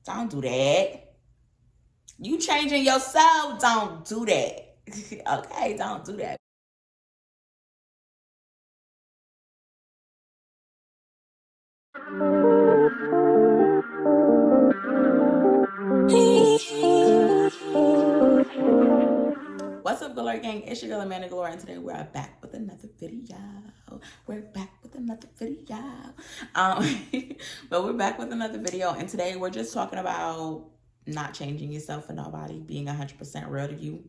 Don't do that. You changing yourself. Don't do that. Okay, don't do that. What's up, Galore Gang? It's your girl Amanda Galore, and today we're back with another video. We're back with another video. Um, but we're back with another video, and today we're just talking about not changing yourself for nobody, being 100% real to you.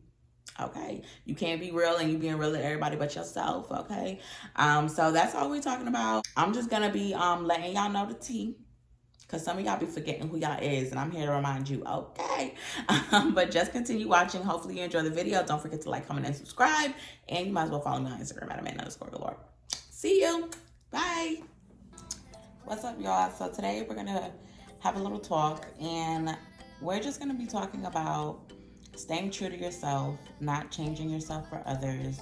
Okay, you can't be real and you being real to everybody but yourself. Okay, so that's all we're talking about. I'm just gonna be letting y'all know the tea, because some of y'all be forgetting who y'all is, and I'm here to remind you, okay? But just continue watching. Hopefully you enjoy the video. Don't forget to like, comment, and subscribe. And you might as well follow me on Instagram at Amanda_Galore. See you. Bye. What's up, y'all? So today we're going to have a little talk, and we're just going to be talking about staying true to yourself, not changing yourself for others,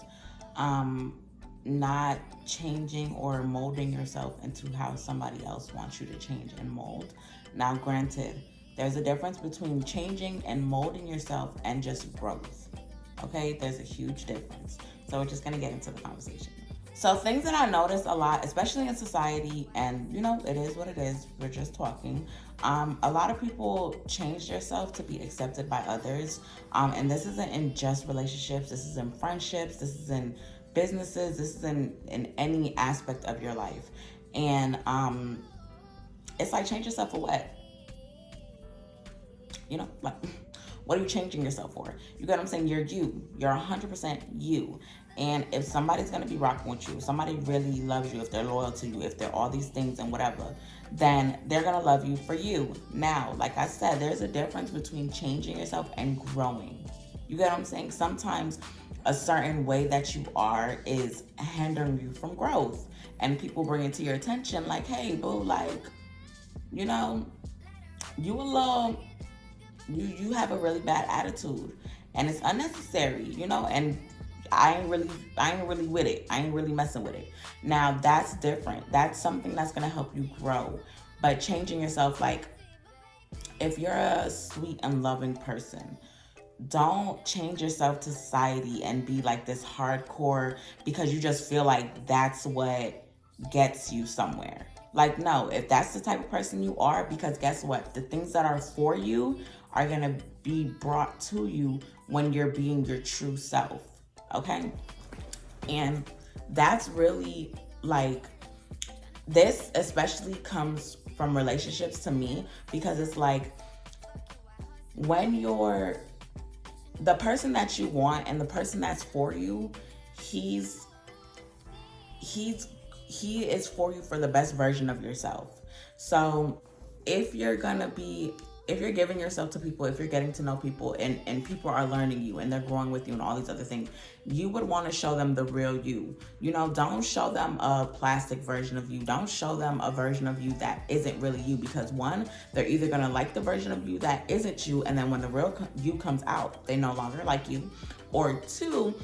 not changing or molding yourself into how somebody else wants you to change and mold. Now, granted, there's a difference between changing and molding yourself and just growth. Okay, there's a huge difference. So we're just gonna get into the conversation. So things that I notice a lot, especially in society, and you know, it is what it is, we're just talking. A lot of people change themselves to be accepted by others. And this isn't in just relationships, this is in friendships, this is in businesses, this is in any aspect of your life. And it's like, change yourself for what? You know, like, what are you changing yourself for? You get what I'm saying? You're you. You're 100% you. And if somebody's going to be rocking with you, if somebody really loves you, if they're loyal to you, if they're all these things and whatever, then they're going to love you for you. Now, like I said, there's a difference between changing yourself and growing. You get what I'm saying? Sometimes a certain way that you are is hindering you from growth. And people bring it to your attention like, hey, boo, like, you know, you a little... You have a really bad attitude, and it's unnecessary, you know, and I ain't really with it. I ain't really messing with it. Now that's different. That's something that's gonna help you grow. But changing yourself, like, if you're a sweet and loving person, don't change yourself to society and be like this hardcore because you just feel like that's what gets you somewhere. Like, no, if that's the type of person you are, because guess what? The things that are for you are going to be brought to you when you're being your true self. Okay? And that's really like, this especially comes from relationships to me, because it's like, when you're the person that you want and the person that's for you, he is for you for the best version of yourself. So if you're giving yourself to people, if you're getting to know people, and people are learning you and they're growing with you and all these other things, you would want to show them the real you. You know, don't show them a plastic version of you. Don't show them a version of you that isn't really you, because one, they're either going to like the version of you that isn't you, and then when the real you comes out, they no longer like you. Or two,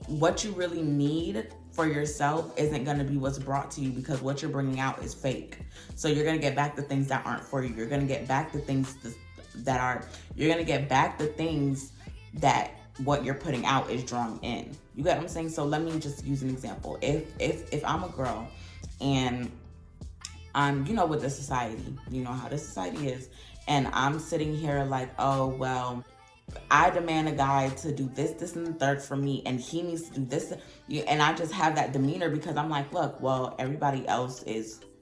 what you really need for yourself isn't going to be what's brought to you, because what you're bringing out is fake. So you're going to get back the things that aren't for you. You're going to get back the things you're going to get back the things that what you're putting out is drawing in. You get what I'm saying? So let me just use an example. If I'm a girl and I'm, you know, with the society, you know how the society is, and I'm sitting here like, oh, well, I demand a guy to do this, and the third for me, and he needs to do this. And I just have that demeanor because I'm like, look, well, everybody else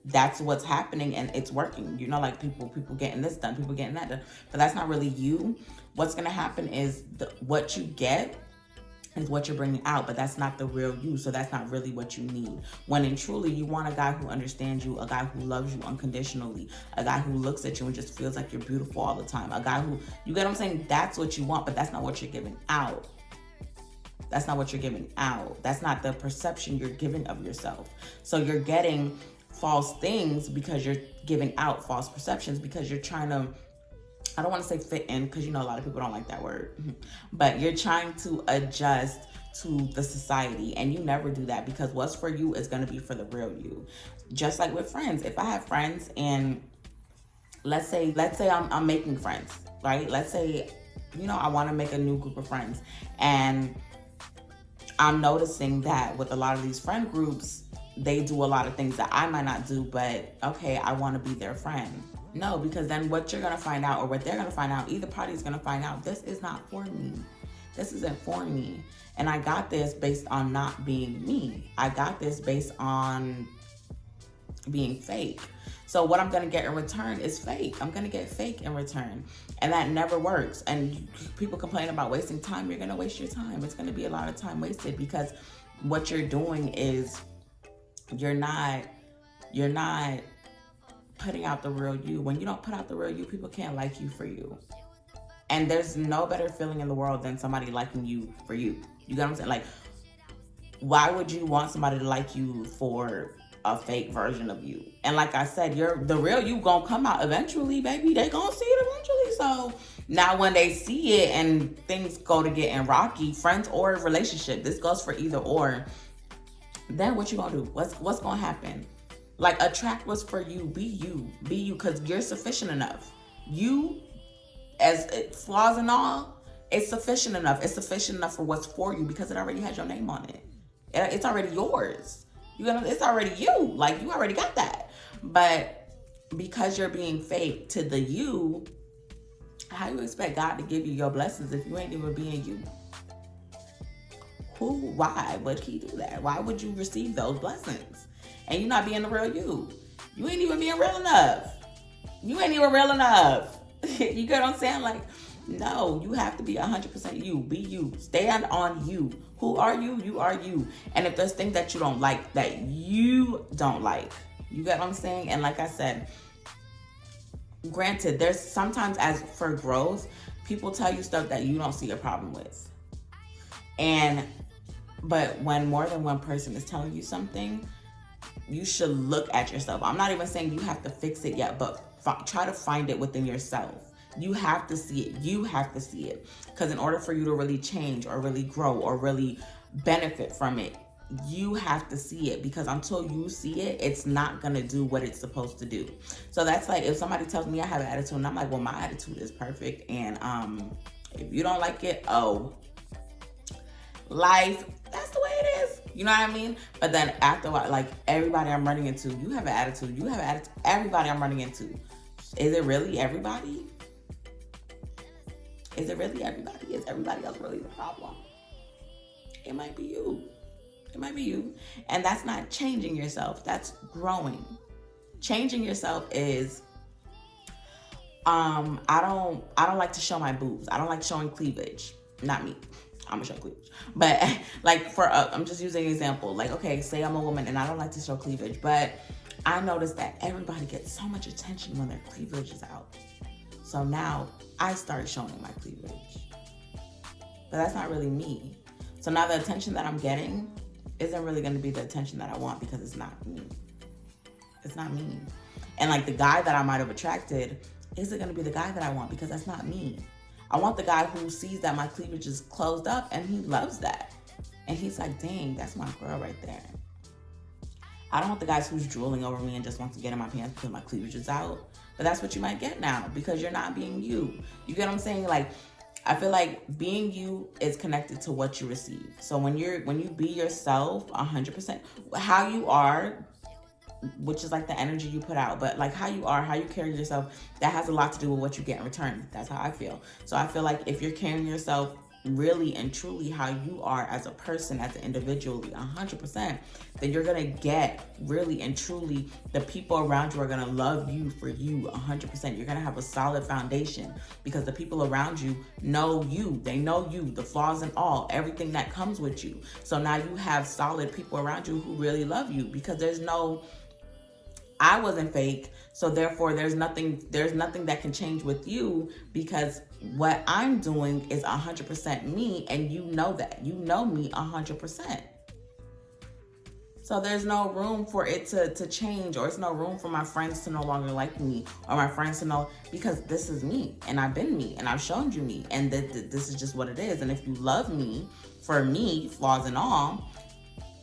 that's what's happening and it's working. You know, like people getting this done, people getting that done. But that's not really you. What's going to happen is what you get is what you're bringing out, but that's not the real you. So that's not really what you need. When in truly, you want a guy who understands you, a guy who loves you unconditionally, a guy who looks at you and just feels like you're beautiful all the time, a guy who, you get what I'm saying? That's what you want, but that's not what you're giving out. That's not what you're giving out. That's not the perception you're giving of yourself. So you're getting false things because you're giving out false perceptions, because you're trying to, I don't want to say fit in, because you know a lot of people don't like that word, but you're trying to adjust to the society, and you never do that, because what's for you is going to be for the real you. Just like with friends, if I have friends and let's say I'm making friends, right? Let's say, I want to make a new group of friends, and I'm noticing that with a lot of these friend groups, they do a lot of things that I might not do, but okay, I want to be their friend. No, because then what you're going to find out, or what they're going to find out, either party's going to find out, this is not for me. This isn't for me. And I got this based on not being me. I got this based on being fake. So what I'm going to get in return is fake. I'm going to get fake in return. And that never works. And people complain about wasting time. You're going to waste your time. It's going to be a lot of time wasted, because what you're doing is you're not putting out the real you. When you don't put out the real you, people can't like you for you. And there's no better feeling in the world than somebody liking you for you. You get what I'm saying? Like, why would you want somebody to like you for a fake version of you? And like I said, the real you gonna come out eventually, baby. They gonna see it eventually. So now when they see it and things go to getting rocky, friends or relationship, this goes for either or, then what you gonna do? What's gonna happen? Like, attract what's for you. Be you, because you're sufficient enough. You, as flaws and all, it's sufficient enough. It's sufficient enough for what's for you, because it already has your name on it. It's already yours. It's already you. Like, you already got that. But because you're being fake to the you, how you expect God to give you your blessings if you ain't even being you? Why would he do that? Why would you receive those blessings and you not being the real you? You ain't even being real enough. You ain't even real enough. You get what I'm saying? Like, no, you have to be 100% you. Be you. Stand on you. Who are you? You are you. And if there's things that you don't like, that you don't like, you get what I'm saying? And like I said, granted, there's sometimes, as for growth, people tell you stuff that you don't see a problem with. But when more than one person is telling you something, you should look at yourself. I'm not even saying you have to fix it yet, but try to find it within yourself. You have to see it. You have to see it. Because in order for you to really change or really grow or really benefit from it, you have to see it. Because until you see it, it's not going to do what it's supposed to do. So that's like, if somebody tells me I have an attitude, and I'm like, well, my attitude is perfect. And if you don't like it, life, that's the way it is. You know what I mean? But then after a while, like, everybody I'm running into, you have an attitude. You have an attitude. Everybody I'm running into. Is it really everybody? Is it really everybody? Is everybody else really the problem? It might be you. It might be you. And that's not changing yourself. That's growing. Changing yourself is, I don't like to show my boobs. I don't like showing cleavage. Not me. I'm gonna show cleavage. But like, I'm just using an example. Like, okay, say I'm a woman and I don't like to show cleavage, but I noticed that everybody gets so much attention when their cleavage is out. So now I start showing my cleavage. But that's not really me. So now the attention that I'm getting isn't really going to be the attention that I want, because it's not me. It's not me. And like, the guy that I might have attracted isn't going to be the guy that I want, because that's not me. I want the guy who sees that my cleavage is closed up and he loves that. And he's like, dang, that's my girl right there. I don't want the guys who's drooling over me and just wants to get in my pants because my cleavage is out. But that's what you might get now, because you're not being you. You get what I'm saying? Like, I feel like being you is connected to what you receive. So when you be yourself 100%, how you are, which is like the energy you put out, but like how you are, how you carry yourself, that has a lot to do with what you get in return. That's how I feel. So I feel like if you're carrying yourself really and truly how you are as a person, as an individual, 100%, then you're gonna get really and truly, the people around you are gonna love you for you 100%. You're gonna have a solid foundation, because the people around you know you. They know you, the flaws and all, everything that comes with you. So now you have solid people around you who really love you, because I wasn't fake, so therefore there's nothing that can change with you, because what I'm doing is 100% me, and you know that. You know me 100%. So there's no room for it to change, or it's no room for my friends to no longer like me, or my friends to know, because this is me, and I've been me, and I've shown you me, and this is just what it is. And if you love me for me, flaws and all,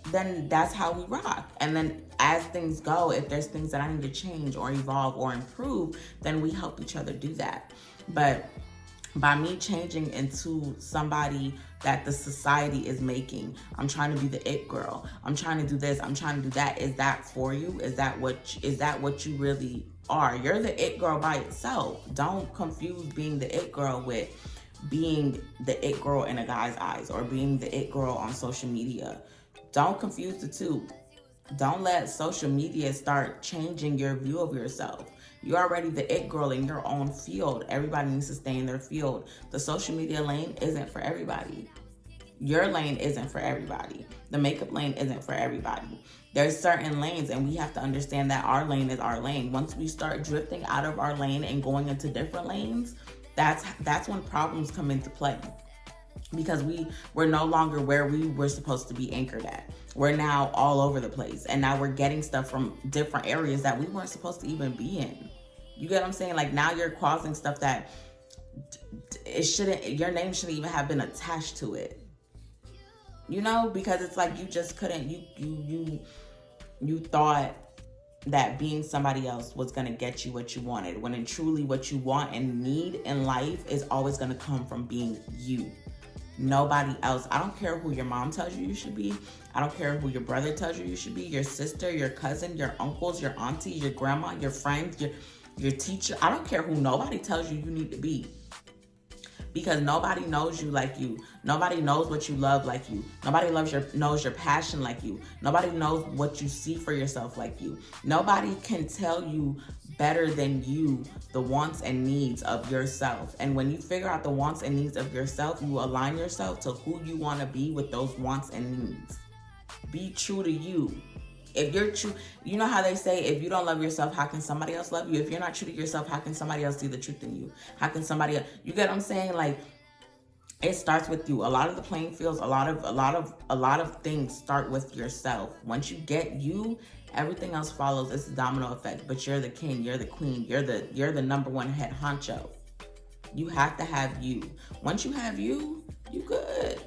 then that's how we rock. And then as things go, if there's things that I need to change or evolve or improve, then we help each other do that. But by me changing into somebody that the society is making, I'm trying to be the it girl, I'm trying to do this, I'm trying to do that, is that for you? Is that what you really are? You're the it girl by itself. Don't confuse being the it girl with being the it girl in a guy's eyes or being the it girl on social media. Don't confuse the two. Don't let social media start changing your view of yourself. You're already the it girl in your own field. Everybody needs to stay in their field. The social media lane isn't for everybody. Your lane isn't for everybody. The makeup lane isn't for everybody. There's certain lanes, and we have to understand that our lane is our lane. Once we start drifting out of our lane and going into different lanes, that's when problems come into play. Because we're no longer where we were supposed to be anchored at. We're now all over the place. And now we're getting stuff from different areas that we weren't supposed to even be in. You get what I'm saying? Like, now you're causing stuff that your name shouldn't even have been attached to it. You know, because it's like you just couldn't, you thought that being somebody else was going to get you what you wanted, when in truly what you want and need in life is always going to come from being you. Nobody else. I don't care who your mom tells you should be. I don't care who your brother tells you should be, your sister, your cousin, your uncles, your aunties, your grandma, your friends, your teacher. I don't care who nobody tells you need to be. Because nobody knows you like you. Nobody knows what you love like you. Nobody knows your passion like you. Nobody knows what you see for yourself like you. Nobody can tell you better than you the wants and needs of yourself. And when you figure out the wants and needs of yourself, you align yourself to who you want to be with those wants and needs. Be true to you. If you're true, you know how they say, if you don't love yourself, how can somebody else love you? If you're not true to yourself, how can somebody else see the truth in you? How can somebody else, you get what I'm saying? Like, it starts with you. A lot of the playing fields, a lot of things start with yourself. Once you get you, everything else follows. It's a domino effect. But you're the king, you're the queen, you're the number one head honcho. You have to have you. Once you have you, you good.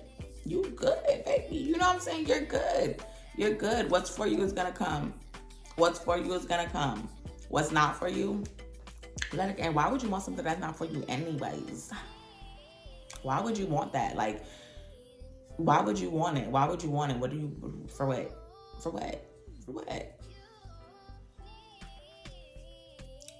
You good, baby. You know what I'm saying? You're good. You're good. What's for you is gonna come. What's for you is gonna come. What's not for you, let it go. And why would you want something that's not for you anyways? Why would you want that? Like, why would you want it? Why would you want it? What do you, for what? For what? For what?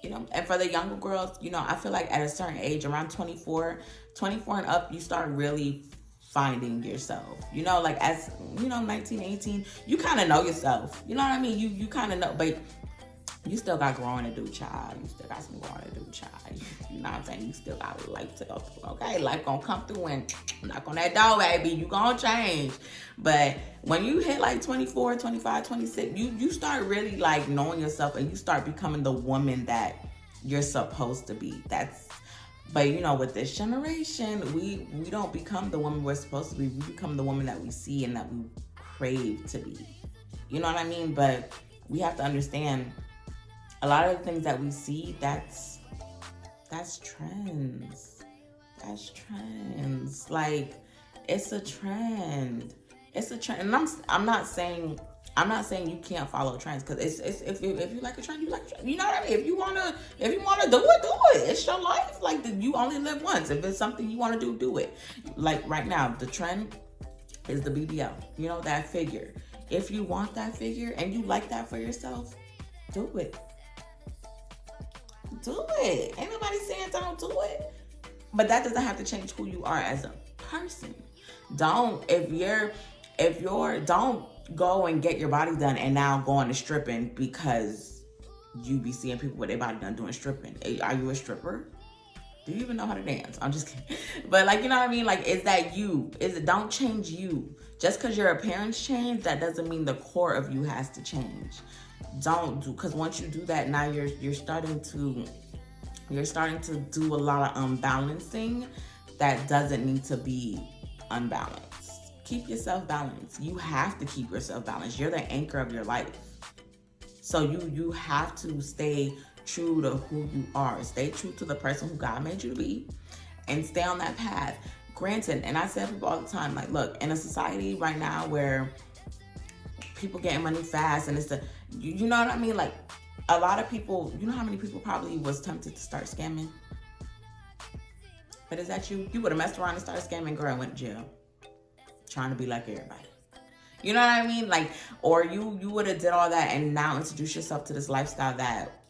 You know, and for the younger girls, you know, I feel like at a certain age, around 24 and up, you start really finding yourself. You know, like, as, you know, 19, 18, you kind of know yourself. You know what I mean? You kind of know, but you still got growing to do, child. You still got some growing to do, child. You know what I'm saying? You still got life to go through, okay? Life gonna come through and knock on that door, baby. You gonna change. But when you hit like 24, 25, 26, you start really like knowing yourself, and you start becoming the woman that you're supposed to be. But you know, with this generation, we don't become the woman we're supposed to be. We become the woman that we see and that we crave to be. You know what I mean? But we have to understand, a lot of the things that we see, that's trends. That's trends. Like, it's a trend. It's a trend. And I'm not saying you can't follow trends, because it's if you like a trend, you like a trend. You know what I mean? If you wanna do it. It's your life. Like, you only live once. If it's something you wanna do it. Like right now, the trend is the BBL. You know, that figure. If you want that figure and you like that for yourself, do it. Do it. Ain't nobody saying don't do it. But that doesn't have to change who you are as a person. Don't go and get your body done and now going to stripping because you be seeing people with their body done doing stripping. Are you a stripper? Do you even know how to dance? I'm just kidding. But like, you know what I mean? Like, is that you? Don't change you. Just because your appearance changed, that doesn't mean the core of you has to change. Don't do, because once you do that, now you're starting to do a lot of unbalancing that doesn't need to be unbalanced. Keep yourself balanced. You have to keep yourself balanced. You're the anchor of your life. So you have to stay true to who you are. Stay true to the person who God made you to be, and stay on that path. Granted, and I say to people all the time, like, look, in a society right now where people getting money fast, and You know what I mean? Like, a lot of people, you know how many people probably was tempted to start scamming? But is that you? You would have messed around and started scamming, girl, and went to jail. Trying to be like everybody. You know what I mean? Like, or you would have did all that and now introduce yourself to this lifestyle that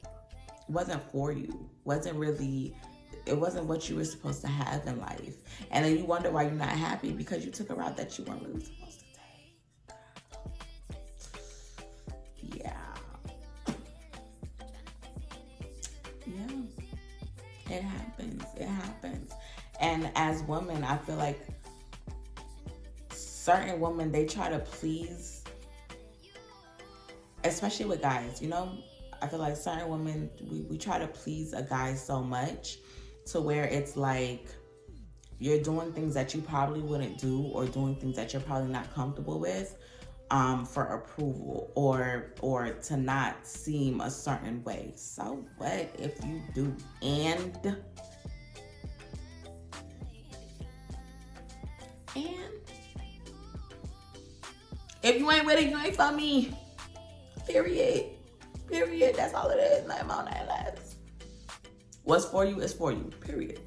wasn't for you. It wasn't what you were supposed to have in life. And then you wonder why you're not happy because you took a route that you weren't really supposed to take. Yeah. Yeah. It happens. It happens. And as women, I feel like certain women, they try to please, especially with guys, you know? I feel like certain women, we try to please a guy so much to where it's like you're doing things that you probably wouldn't do or doing things that you're probably not comfortable with for approval or to not seem a certain way. So what if you do? And if you ain't with it, you ain't for me. Period. That's all it is. Nothing on that last. What's for you is for you. Period.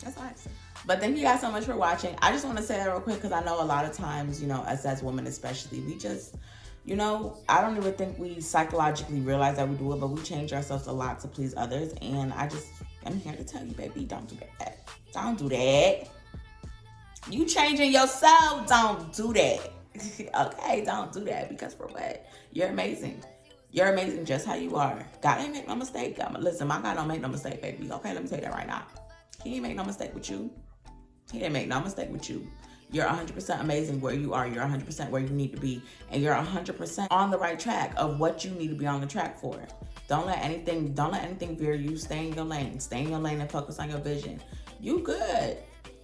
That's all I say. But thank you guys so much for watching. I just want to say that real quick because I know a lot of times, you know, us as women especially, we just, you know, I don't even think we psychologically realize that we do it, but we change ourselves a lot to please others. And I'm here to tell you, baby, don't do that. Don't do that. You changing yourself, don't do that. Okay, don't do that, because for what? You're amazing. You're amazing just how you are. God ain't make no mistake. Listen, my God don't make no mistake, baby. Okay, let me tell you that right now. He ain't make no mistake with you. He didn't make no mistake with you. You're 100% amazing where you are. You're 100% where you need to be. And you're 100% on the right track of what you need to be on the track for. Don't let anything veer you. Stay in your lane. Stay in your lane and focus on your vision. You good.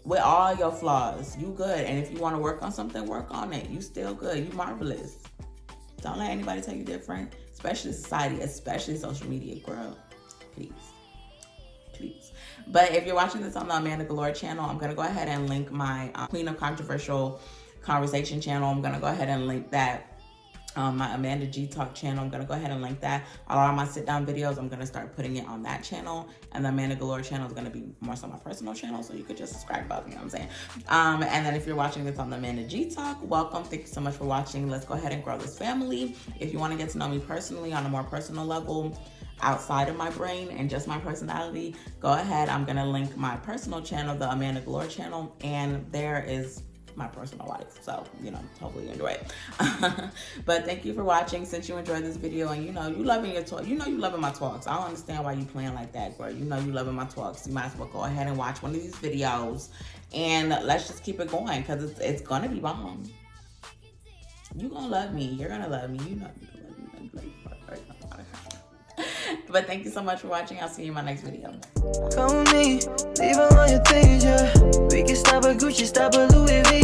With all your flaws, you good. And if you want to work on something, work on it. You still good. You marvelous. Don't let anybody tell you different, especially society, especially social media, girl. Please. But if you're watching this on the Amanda Galore channel, I'm going to go ahead and link my Queen of Controversial Conversation channel. I'm going to go ahead and link that. My Amanda G Talk channel, I'm going to go ahead and link that. A lot of my sit down videos, I'm going to start putting it on that channel. And the Amanda Galore channel is going to be more so my personal channel, so you could just subscribe both, you know what I'm saying? And then if you're watching this on the Amanda G Talk, welcome. Thank you so much for watching. Let's go ahead and grow this family. If you want to get to know me personally on a more personal level, outside of my brain and just my personality, go ahead. I'm going to link my personal channel, the Amanda Galore channel, and there is my personal life. So, you know, hopefully you enjoy it. But thank you for watching. Since you enjoyed this video and you know you loving your talk, you know you loving my talks. I don't understand why you playing like that, girl. You know you loving my talks. You might as well go ahead and watch one of these videos and let's just keep it going, because it's gonna be bomb. You gonna love me. You're gonna love me. You know you gonna love me. But thank you so much for watching. I'll see you in my next video. Come with me, leave all your things, yeah. We can stop at Gucci, stop at Louis V.